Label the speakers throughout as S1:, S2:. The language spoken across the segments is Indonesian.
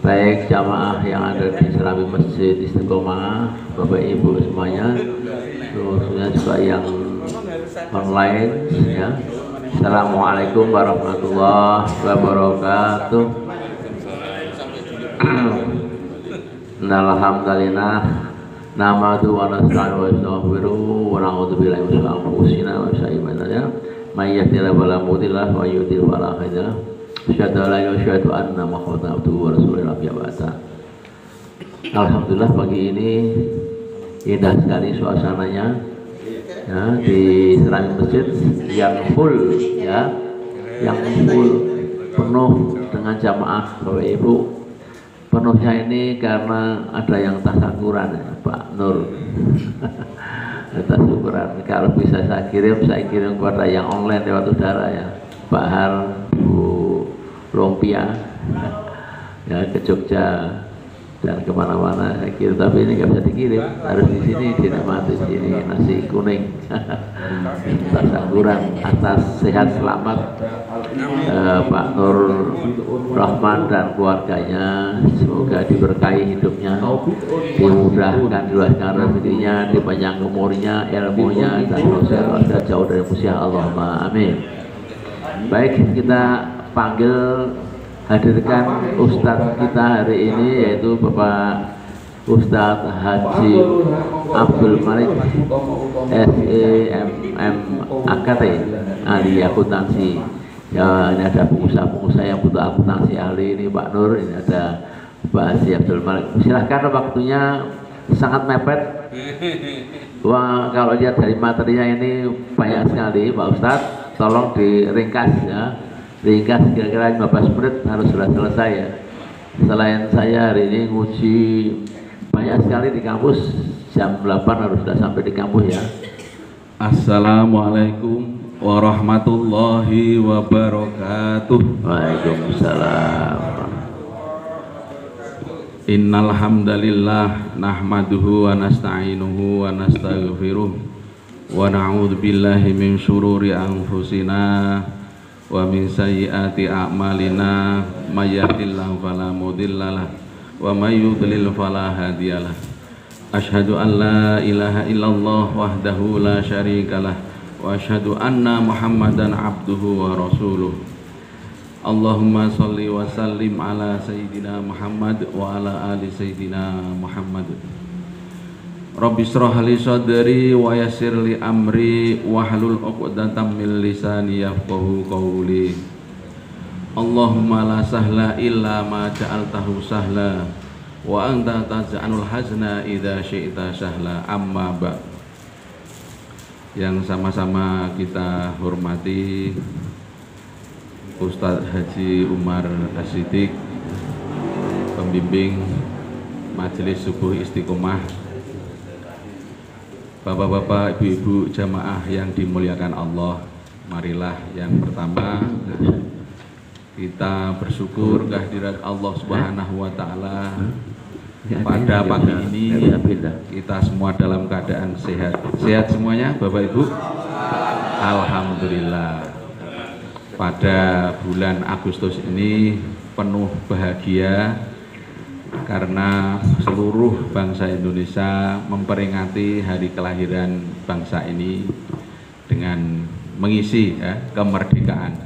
S1: baik jamaah yang ada di Serabi Masjid Istiqomah, Bapak Ibu semuanya, khususnya juga yang online ya. Assalamualaikum warahmatullahi wabarakatuh. Alhamdulillah namadu wa nasta'inu wa nastaghfiruh wa na'udzu billahi min syururi anfusina wa min sayyi'ati may yahdihillahu fala mudilla lahu wa may yudlil fala hadiya lahu. Asyhadu an la ilaha illallah anna Muhammadan abduhu wa rasuluh. Alhamdulillah pagi ini indah sekali suasananya ya, di Serabi Masjid yang full ya, yang full penuh dengan jamaah Bapak Ibu. Penuhnya ini karena ada yang tasyakuran ya, Pak Nur. Tasyakuran. Kalau bisa saya kirim kepada yang online lewat udara ya, Pak Har, Bu Lumpia ya, ke Jogja dan kemana-mana saya kirim, tapi ini nggak bisa dikirim, harus di sini dinikmati di sini nasi kuning. Tasyakuran atas sehat selamat Pak Nur Rahman dan keluarganya, semoga diberkahi hidupnya, dimudahkan, diluaskan rezekinya, dipanjang umurnya, ilmunya, dan dosa jauh dari musuh. Allahumma amin. Baik, kita panggil hadirkan Ustadz kita hari ini, yaitu Bapak Ustadz Haji Abdul Malik SEMM AKT ahli akuntansi ya. Ini ada pengusaha-pengusaha yang butuh akuntansi ahli, ini Pak Nur, ini ada Pak Haji Abdul Malik. Silahkan, waktunya sangat mepet. Wah, kalau lihat dari materinya ini banyak sekali Pak Ustadz, tolong diringkas ya, ringkas kira-kira 15 menit harus sudah selesai ya. Selain saya hari ini nguji banyak sekali di kampus, jam 8 harus sudah sampai di kampus ya.
S2: Assalamualaikum warahmatullahi wabarakatuh.
S1: Waalaikumsalam.
S2: Innal hamdalillah nahmaduhu wa nasta'inuhu wa nastaghfiruh wa na'udzu billahi min syururi anfusina wa min sayyiati a'malina may yahdihillahu fala mudhillalah wa may yudlil fala hadiyalah. Asyhadu an la ilaha illallah wahdahu la syarikalah wa asyhadu anna Muhammadan abduhu wa rasuluh. Allahumma sholli wa sallim ala sayyidina Muhammad wa ala ali sayyidina Muhammad. Rabbi shrah li sadri wa yassir li amri wahlul 'uqdatam min lisani yafqahu qawli. Allahumma la sahla illa ma ja'altahu sahla wa anta taj'alul hazna idza syi'ta sahla. Amma ba'. Yang sama-sama kita hormati Ustadz Haji Umar As-Siddiq, pembimbing Majelis Subuh Istiqomah, Bapak-bapak, ibu-ibu jamaah yang dimuliakan Allah. Marilah yang pertama kita bersyukur kehadirat Allah Subhanahu wa taala. Pada pagi ini kita semua dalam keadaan sehat. Sehat semuanya Bapak Ibu? Alhamdulillah. Pada bulan Agustus ini penuh bahagia karena seluruh bangsa Indonesia memperingati hari kelahiran bangsa ini dengan mengisi ya, kemerdekaan.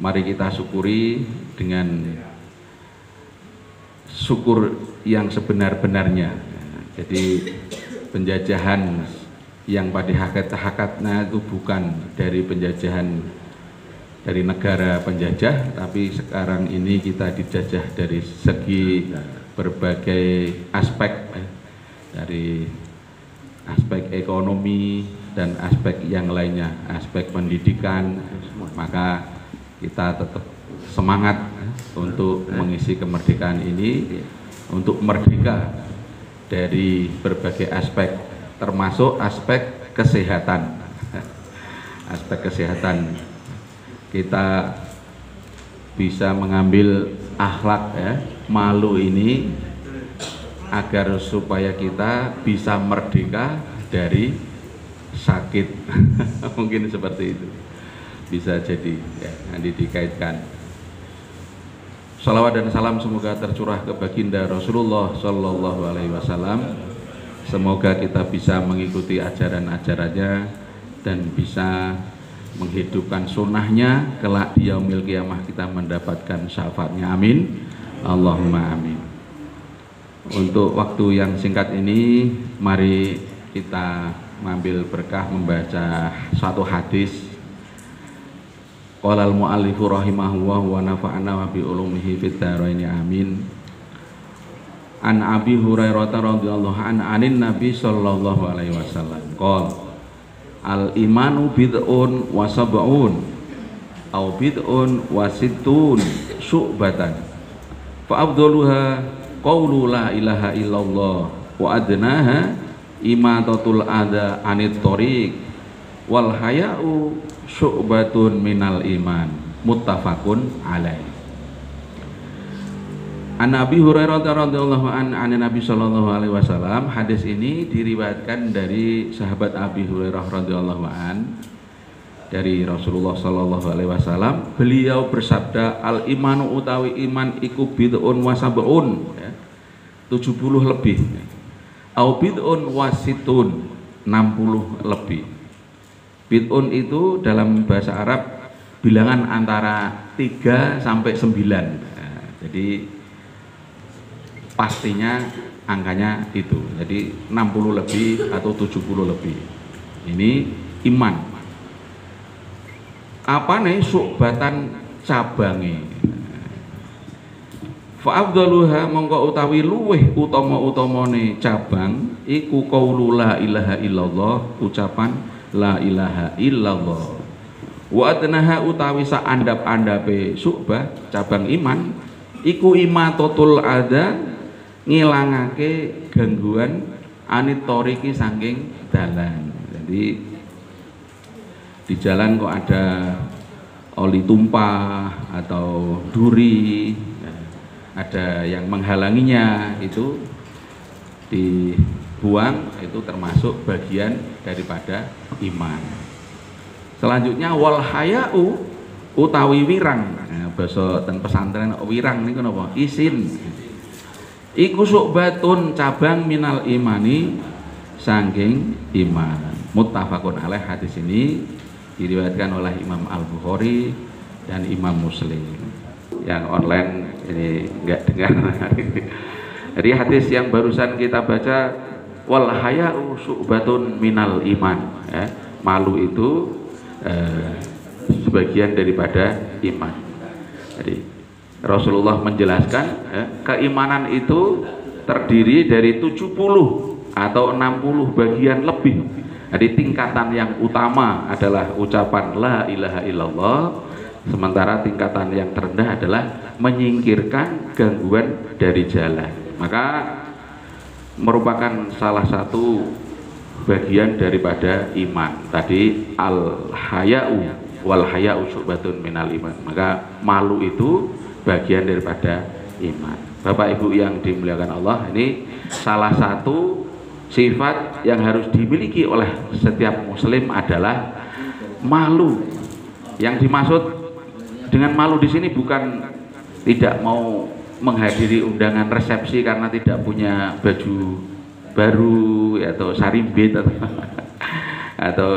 S2: Mari kita syukuri dengan syukur yang sebenar-benarnya. Jadi penjajahan yang pada hakikatnya itu bukan dari penjajahan dari negara penjajah, tapi sekarang ini kita dijajah dari segi berbagai aspek, dari aspek ekonomi dan aspek yang lainnya, aspek pendidikan. Maka kita tetap semangat untuk mengisi kemerdekaan ini, untuk merdeka dari berbagai aspek, termasuk aspek kesehatan. Aspek kesehatan kita bisa mengambil akhlak ya, malu ini agar supaya kita bisa merdeka dari sakit. Mungkin seperti itu bisa jadi ya, nanti dikaitkan. Salawat dan salam semoga tercurah ke baginda Rasulullah Shallallahu Alaihi Wasallam. Semoga kita bisa mengikuti ajaran-ajarannya dan bisa menghidupkan sunnahnya, kelak di yaumil qiyamah kita mendapatkan syafaatnya. Amin. Allahumma amin. Untuk waktu yang singkat ini, mari kita mengambil berkah membaca suatu hadis. Qala al-mu'allifu rahimahullah wa nafa'ana wa bi ulumihi fid dharain amin. An Abi Hurairah radhiyallahu anin Nabi sallallahu alaihi wasallam qala al imanu bid'un wa sab'un au bid'un wa sittun syu'batan fa afdaluha qaulu la ilaha illallah wa adnaha imatatul adha anit thoriq wal haya'u syu'batun minal iman. Muttafaqun alaih. An Abi Hurairah radhiyallahu an Nabi sallallahu alaihi wasallam. Hadis ini diriwayatkan dari sahabat Abi Hurairah radhiyallahu an dari Rasulullah sallallahu alaihi wasallam. Beliau bersabda, al imanu utawi iman iku bid'un wa sab'un, ya, 70 lebih. Au bid'un wa situn, 60 lebih. Bid'un itu dalam bahasa Arab bilangan antara 3 sampai 9. Nah, jadi pastinya angkanya itu. Jadi 60 lebih atau 70 lebih. Ini iman. Apa nih syu'batan cabange? Fa afdaluha mongko utawi luweh utama-utamane cabang iku qaulu la ilaha illallah, ucapan la ilaha illallah. Wa adnaha utawi saandap-andape syu'bah cabang iman iku imatatul adza, ngilangake gangguan anit thoriqi saking dalan. Jadi di jalan kok ada oli tumpah atau duri, ada yang menghalanginya, itu dibuang, itu termasuk bagian daripada iman. Selanjutnya wal haya'u utawi wirang. Nah, basa ten pesantren wirang niku napa? Isin. Iku syu'batun cabang minal imani saking iman. Muttafaqun alaih. Hadis ini diriwayatkan oleh Imam Al-Bukhari dan Imam Muslim. Yang online ini enggak dengar. Jadi hadis yang barusan kita baca, wal haya'u syu'batun minal iman, ya. Malu itu sebagian daripada iman. Jadi Rasulullah menjelaskan, ya, keimanan itu terdiri dari 70 atau 60 bagian lebih. Jadi tingkatan yang utama adalah ucapan la ilaha illallah, sementara tingkatan yang terendah adalah menyingkirkan gangguan dari jalan. Maka merupakan salah satu bagian daripada iman. Tadi al haya'u wal haya'u syu'batun minal iman. Maka malu itu bagian daripada iman. Bapak Ibu yang dimuliakan Allah, ini salah satu sifat yang harus dimiliki oleh setiap muslim adalah malu. Yang dimaksud dengan malu di sini bukan tidak mau menghadiri undangan resepsi karena tidak punya baju baru atau sarimbit atau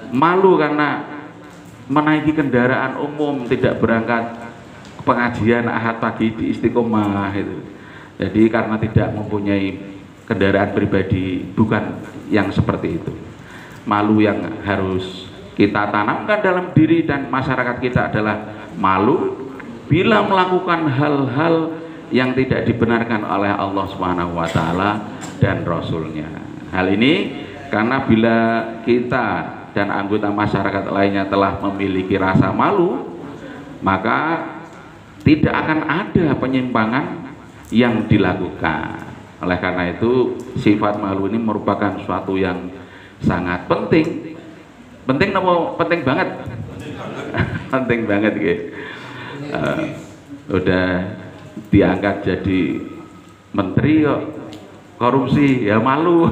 S2: malu karena menaiki kendaraan umum, tidak berangkat pengajian Ahad pagi di Istiqomah itu. Jadi karena tidak mempunyai kendaraan pribadi, bukan yang seperti itu. Malu yang harus kita tanamkan dalam diri dan masyarakat kita adalah malu bila melakukan hal-hal yang tidak dibenarkan oleh Allah Subhanahu wa taala dan Rasulnya. Hal ini karena bila kita dan anggota masyarakat lainnya telah memiliki rasa malu, maka tidak akan ada penyimpangan yang dilakukan. Oleh karena itu sifat malu ini merupakan suatu yang sangat penting. Penting nopo? Penting banget. Penting banget gitu. Udah diangkat jadi menteri kok korupsi, ya malu.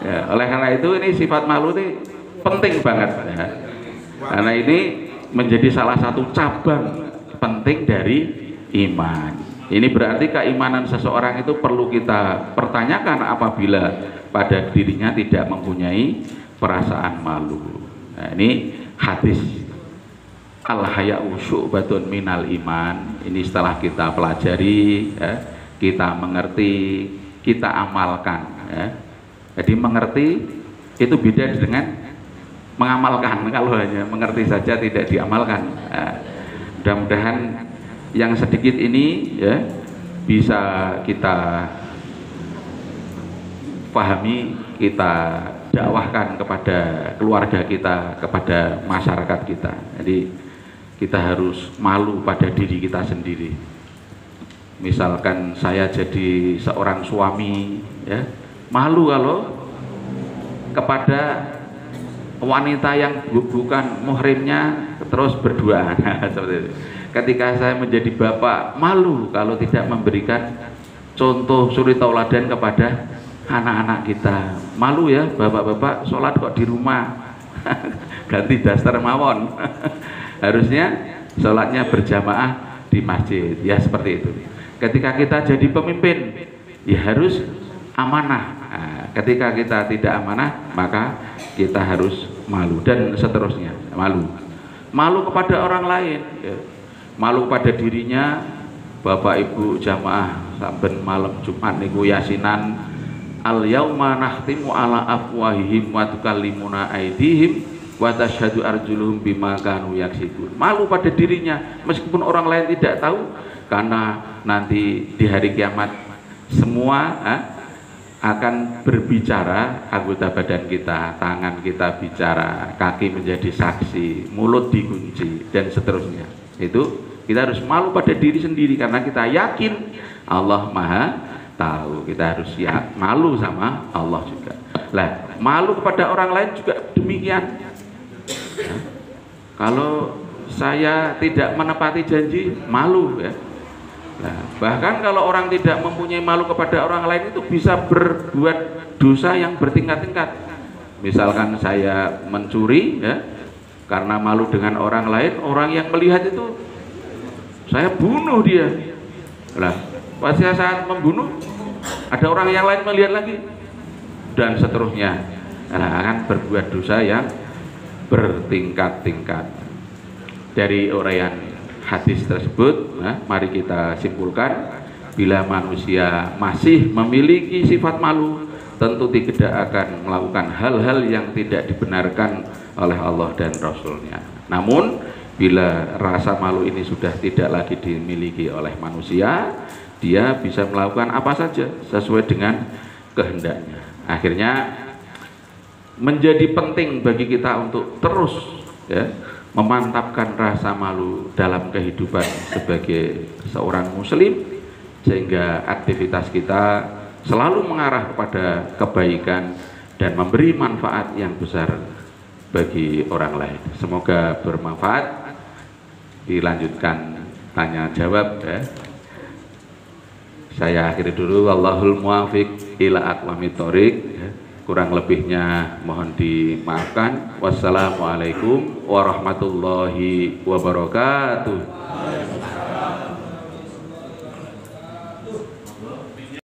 S2: Ya, oleh karena itu ini sifat malu ini penting banget, ya. Karena ini menjadi salah satu cabang penting dari iman. Ini berarti keimanan seseorang itu perlu kita pertanyakan apabila pada dirinya tidak mempunyai perasaan malu. Nah, ini hadis al-haya'u syu'batun minal iman. Ini setelah kita pelajari, ya, kita mengerti, kita amalkan, ya. Jadi mengerti itu beda dengan mengamalkan. Kalau hanya mengerti saja tidak diamalkan, nah, mudah-mudahan yang sedikit ini, ya, bisa kita pahami, kita dakwahkan kepada keluarga kita, kepada masyarakat kita. Jadi kita harus malu pada diri kita sendiri. Misalkan saya jadi seorang suami, ya, malu kalau kepada wanita yang bukan muhrimnya terus berdua. Seperti itu. Ketika saya menjadi bapak, malu kalau tidak memberikan contoh suri tauladan kepada anak-anak kita. Malu ya bapak-bapak sholat kok di rumah, ganti daster mawon. Harusnya sholatnya berjamaah di masjid, ya seperti itu. Ketika kita jadi pemimpin, ya harus amanah. Nah, ketika kita tidak amanah, maka kita harus malu, dan seterusnya. Malu kepada orang lain, ya. Malu pada dirinya. Bapak Ibu jamaah saben malam Jumat niku yasinan, al yauma nakhtimu ala afwahihim wa tukallimuna aydihim wa tashhadu arjuluhum bima kanu yaksibun. Malu pada dirinya meskipun orang lain tidak tahu, karena nanti di hari kiamat semua akan berbicara, anggota badan kita, tangan kita bicara, kaki menjadi saksi, mulut dikunci, dan seterusnya. Itu kita harus malu pada diri sendiri, karena kita yakin Allah Maha tahu. Kita harus malu sama Allah juga. Lah, malu kepada orang lain juga demikian. Ya. Kalau saya tidak menepati janji, malu, ya. Nah, bahkan kalau orang tidak mempunyai malu kepada orang lain itu bisa berbuat dosa yang bertingkat-tingkat. Misalkan saya mencuri, ya, karena malu dengan orang lain, orang yang melihat itu saya bunuh dia. Nah, pasti saat membunuh ada orang yang lain melihat lagi, dan seterusnya. Nah, akan berbuat dosa yang bertingkat-tingkat. Dari uraian hadis tersebut, nah, mari kita simpulkan, bila manusia masih memiliki sifat malu, tentu tidak akan melakukan hal-hal yang tidak dibenarkan oleh Allah dan Rasulnya. Namun bila rasa malu ini sudah tidak lagi dimiliki oleh manusia, dia bisa melakukan apa saja sesuai dengan kehendaknya. Akhirnya menjadi penting bagi kita untuk terus, ya, memantapkan rasa malu dalam kehidupan sebagai seorang muslim, sehingga aktivitas kita selalu mengarah kepada kebaikan dan memberi manfaat yang besar bagi orang lain. Semoga bermanfaat. Dilanjutkan tanya jawab, ya. Saya akhiri dulu. Wallahul muwafiq ila aqwamit thoriq, ya. Kurang lebihnya mohon dimaafkan. Wassalamualaikum warahmatullahi wabarakatuh.